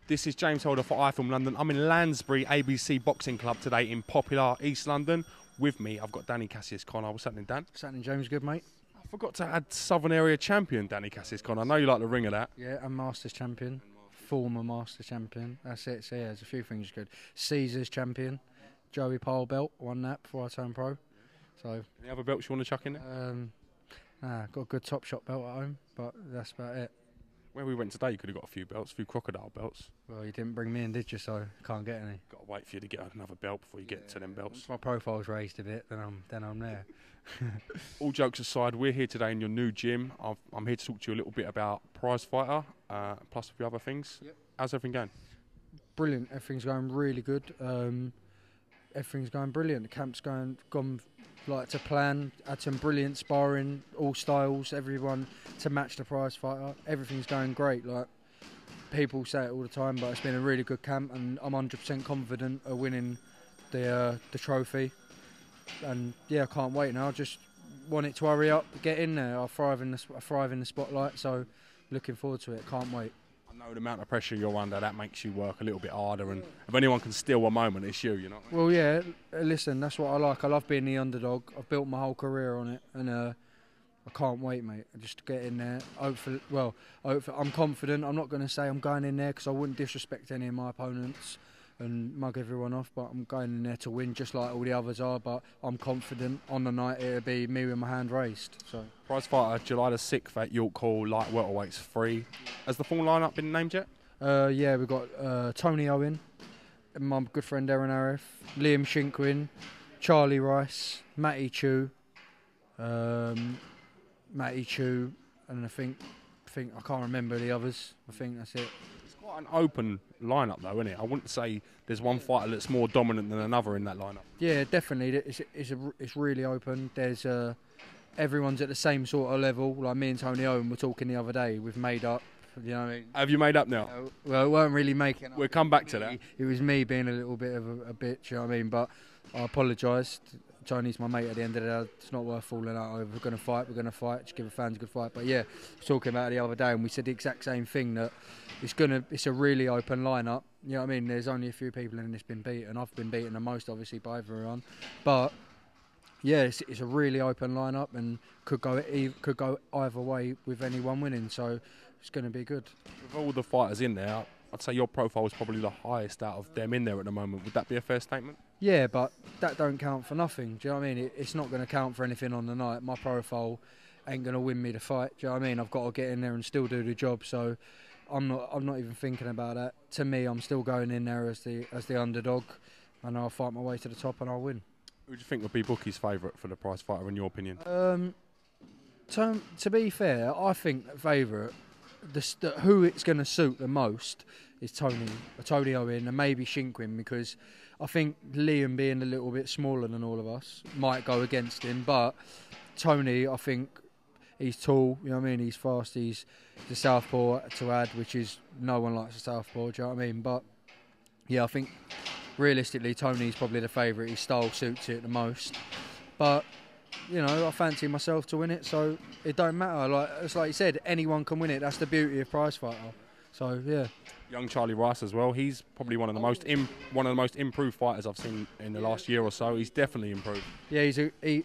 This is James Holder for iFILM London. I'm in Lansbury ABC Boxing Club today in popular East London. With me, I've got Danny Cassius Connor. What's happening, Dan? What's happening, James? Good, mate. I forgot to add Southern Area Champion Danny Cassius Connor. I know you like the ring of that. Yeah, and Masters Champion. Former Masters Champion. That's it. So, yeah, there's a few things good. Caesars Champion. Joey Pole belt. Won that before I turned pro. So, any other belts you want to chuck in there? Got a good Top Shot belt at home, but that's about it. Where we went today, you could have got a few belts, a few crocodile belts. Well, you didn't bring me in, did you? So, can't get any. Got to wait for you to get another belt before you get to them belts. Once my profile's raised a bit, then I'm there. All jokes aside, we're here today in your new gym. I'm here to talk to you a little bit about Prizefighter, plus a few other things. Yep. How's everything going? Brilliant. Everything's going really good. Everything's going brilliant. The camp's gone like to plan. Had some brilliant sparring, all styles, everyone to match the Prizefighter. Everything's going great. Like people say it all the time, but it's been a really good camp, and I'm 100% confident of winning the trophy. And yeah, I can't wait now. Just want it to hurry up, get in there. I thrive in the spotlight, so looking forward to it. Can't wait. I know the amount of pressure you're under, that makes you work a little bit harder, and if anyone can steal a moment, it's you, you know? Well, yeah, listen, that's what I like. I love being the underdog. I've built my whole career on it, and I can't wait, mate. Just get in there. I'm confident. I'm not going to say I'm going in there because I wouldn't disrespect any of my opponents and mug everyone off, but I'm going in there to win just like all the others are, but I'm confident on the night it'll be me with my hand raised. So Prizefighter, July the 6th at York Hall, light welterweights free. Has the full lineup been named yet? Yeah, we've got Tony Owen, my good friend Aaron Arif, Liam Shinkwin, Charlie Rice, Matty Chu, and I think I can't remember the others. I think that's it. It's quite an open lineup though, isn't it? I wouldn't say there's one fighter that's more dominant than another in that lineup. Yeah, definitely. It's really open. There's everyone's at the same sort of level. Like me and Tony Owen were talking the other day. We've made up. You know what I mean? Have you made up now? Well, it weren't really making up. We'll come back to that. It was me being a little bit of a bitch, you know what I mean? But I apologised. Tony's my mate at the end of the day. It's not worth falling out over. We're going to fight. Just give the fans a good fight. But yeah, I was talking about it the other day and we said the exact same thing, that it's a really open lineup. You know what I mean? There's only a few people in this been beaten. I've been beaten the most, obviously, by everyone. But yeah, it's a really open lineup and could go either way with anyone winning. So it's going to be good. With all the fighters in there, I'd say your profile is probably the highest out of them in there at the moment. Would that be a fair statement? Yeah, but that don't count for nothing. Do you know what I mean? It's not going to count for anything on the night. My profile ain't going to win me the fight. Do you know what I mean? I've got to get in there and still do the job. So I'm not even thinking about that. To me, I'm still going in there as the underdog, and I'll fight my way to the top and I'll win. Who do you think would be Bookie's favourite for the Prizefighter, in your opinion? To be fair, I think the favourite, who it's going to suit the most is Tony Owen and maybe Shinkwin, because I think Liam, being a little bit smaller than all of us, might go against him. But Tony, I think he's tall, you know what I mean? He's fast, he's the southpaw to add, which is, no one likes a southpaw, do you know what I mean? But yeah, I think realistically Tony's probably the favourite. His style suits it the most. But you know, I fancy myself to win it, so it don't matter. It's like you said, anyone can win it. That's the beauty of Prizefighter. So yeah. Young Charlie Rice as well. He's probably one of the most improved fighters I've seen in the last year or so. He's definitely improved. Yeah,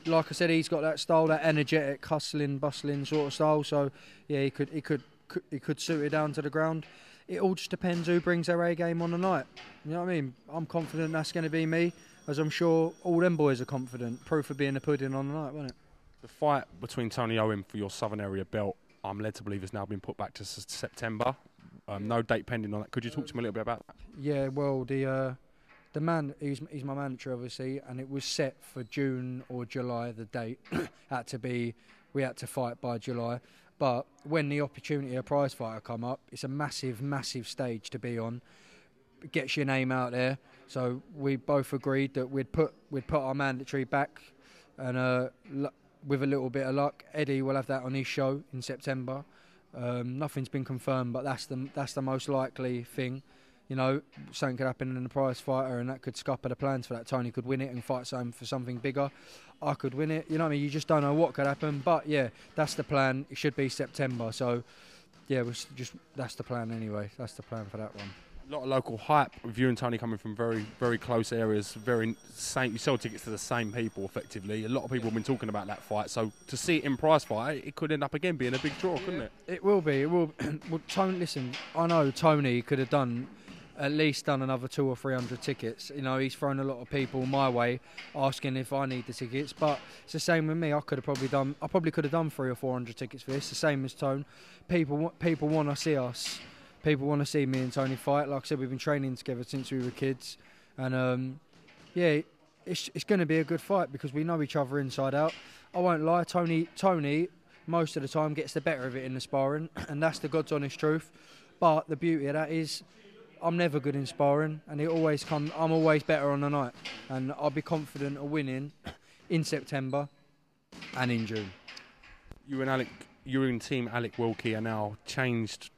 like I said, he's got that style, that energetic, hustling, bustling sort of style. So yeah, he could suit it down to the ground. It all just depends who brings their A game on the night. You know what I mean? I'm confident that's going to be me, as I'm sure all them boys are confident. Proof of being the pudding on the night, wasn't it? The fight between Tony Owen for your Southern Area belt, I'm led to believe, has now been put back to September. No date pending on that. Could you talk to me a little bit about that? Yeah, well, the man, he's my manager, obviously, and it was set for June or July. The date we had to fight by July. But when the opportunity of Prizefighter come up, it's a massive, massive stage to be on. It gets your name out there. So we both agreed that we'd put our mandatory back, and with a little bit of luck, Eddie will have that on his show in September. Nothing's been confirmed, but that's the most likely thing. you know, something could happen in the prize fighter and that could scupper the plans for that. Tony could win it and fight for something bigger. I could win it. You know what I mean? You just don't know what could happen. But yeah, that's the plan. It should be September. So yeah, that's the plan anyway. That's the plan for that one. A lot of local hype with you and Tony coming from very, very close areas. You sell tickets to the same people effectively. A lot of people have been talking about that fight. So to see it in prize fight, it could end up again being a big draw, couldn't it? It will be. It will. Well, Tony, listen, I know Tony could have at least done another 200 or 300 tickets. You know, he's thrown a lot of people my way asking if I need the tickets. But it's the same with me. I probably could have done 300 or 400 tickets for this. The same as Tone. People want to see us. People want to see me and Tony fight. Like I said, we've been training together since we were kids, and yeah, it's going to be a good fight because we know each other inside out. I won't lie, Tony most of the time gets the better of it in the sparring, and that's the God's honest truth. But the beauty of that is, I'm never good in sparring, and I'm always better on the night, and I'll be confident of winning in September and in June. You and Team Alec Wilkie are now changed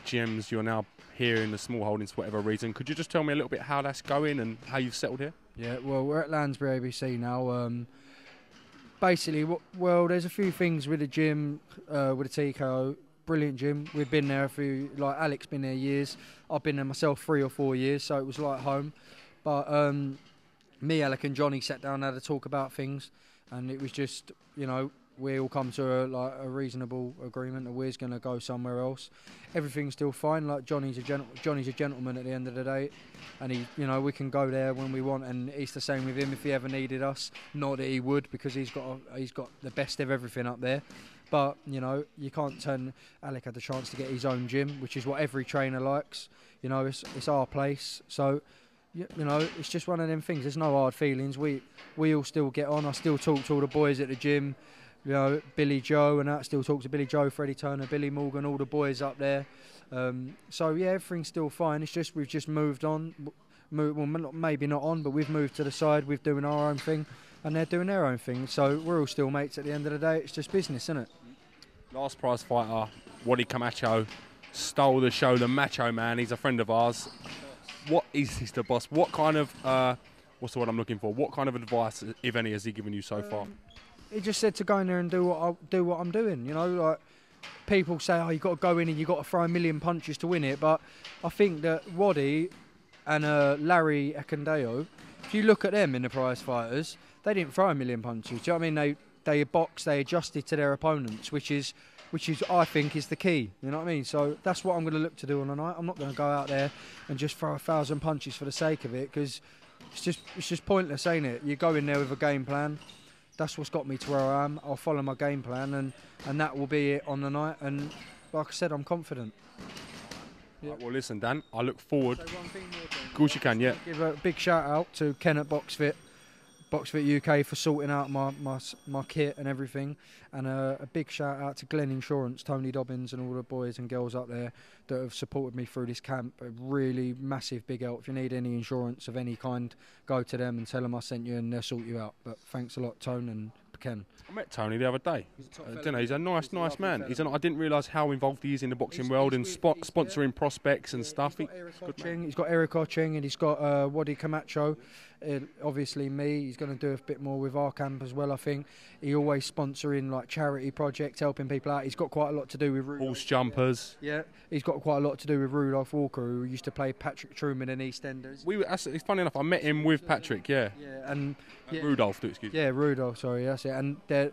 gyms. You're now here in the small holdings for whatever reason. Could you just tell me a little bit how that's going and how you've settled here? Yeah, well, we're at Lansbury ABC now. Basically, there's a few things with the gym, with the TKO. Brilliant gym. We've been there Alec's been there years. I've been there myself 3 or 4 years, so it was like home. But me, Alec and Johnny sat down and had a talk about things, and it was just, you know, we all come to a reasonable agreement that we're going to go somewhere else. Everything's still fine. Like Johnny's a gentleman at the end of the day, and we can go there when we want. And it's the same with him if he ever needed us. Not that he would, because he's got the best of everything up there. But you know, you can't turn. Alec had the chance to get his own gym, which is what every trainer likes. You know, it's our place. So you know, it's just one of them things. There's no hard feelings. We all still get on. I still talk to all the boys at the gym. You know, Billy Joe and that, still talk to Billy Joe, Freddie Turner, Billy Morgan, all the boys up there. So yeah, everything's still fine. It's just we've just moved on. Maybe not on, but we've moved to the side. We're doing our own thing, and they're doing their own thing. So we're all still mates at the end of the day. It's just business, isn't it? Last prize fighter, Wadi Camacho, stole the show. The Macho Man. He's a friend of ours. He's the boss. What kind of what's the word I'm looking for? What kind of advice, if any, has he given you so far? He just said to go in there and do what I'm doing. You know, like people say, oh, you got to go in and you got to throw a million punches to win it. But I think that Waddy and Larry Ekandeo, if you look at them in the prize fighters, they didn't throw a million punches. Do you know what I mean? They boxed, they adjusted to their opponents, which is I think is the key. You know what I mean? So that's what I'm going to look to do on the night. I'm not going to go out there and just throw 1,000 punches for the sake of it, because it's just pointless, ain't it? You go in there with a game plan. That's what's got me to where I am. I'll follow my game plan, and that will be it on the night. And like I said, I'm confident. Yeah. Right, well, listen, Dan, I look forward. Say one thing more, of course you can, yeah. Give a big shout out to Ken at BoxFit UK for sorting out my kit and everything, and a big shout out to Glen Insurance, Tony Dobbins and all the boys and girls up there that have supported me through this camp. A really massive big help. If you need any insurance of any kind, go to them and tell them I sent you and they'll sort you out. But thanks a lot, Tone and Ken. I met Tony the other day. He's a nice man. I didn't realise how involved he is in the boxing world and sponsoring prospects and stuff. He's got Eric Oching and he's got Wadi Camacho. Obviously me. He's going to do a bit more with our camp as well, I think. He always sponsoring like charity projects, helping people out. He's got quite a lot to do with horse jumpers. Yeah, he's got quite a lot to do with Rudolph Walker, who used to play Patrick Truman in EastEnders. It's funny enough, I met him with Patrick. Yeah. Rudolph, excuse me. Yeah, Rudolph. Sorry, that's it. And they're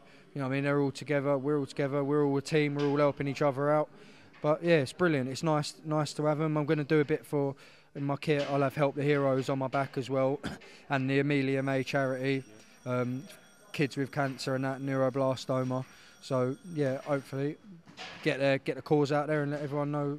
all together. We're all together. We're all a team. We're all helping each other out. But yeah, it's brilliant. It's nice to have them. I'm going to do a bit in my kit. I'll have Help the Heroes on my back as well, and the Amelia May charity, kids with cancer and that, neuroblastoma. So yeah, hopefully get the cause out there and let everyone know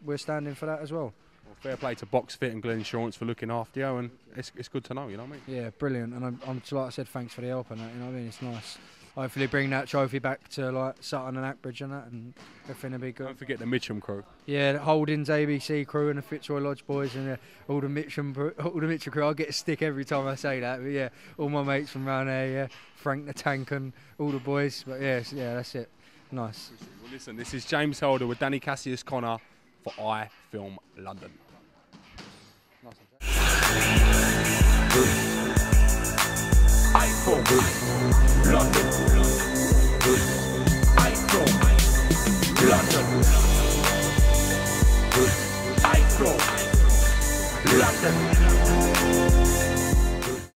we're standing for that as well. Fair play to BoxFit and Glen Insurance for looking after you, and it's good to know, you know what I mean? Yeah, brilliant. And I'm like I said, thanks for the help and that, you know what I mean? It's nice. Hopefully bring that trophy back to like Sutton and Ackbridge and that, and everything will be good. Don't forget the Mitcham crew. Yeah, the Holdings ABC crew and the Fitzroy Lodge boys and all the Mitcham crew. I get a stick every time I say that, but yeah, all my mates from around there, yeah, Frank the Tank and all the boys. But yeah, that's it. Nice. Well, listen, this is James Helder with Danny Cassius Connor for iFILM London. iFILM, London. iFILM, London. iFILM, London.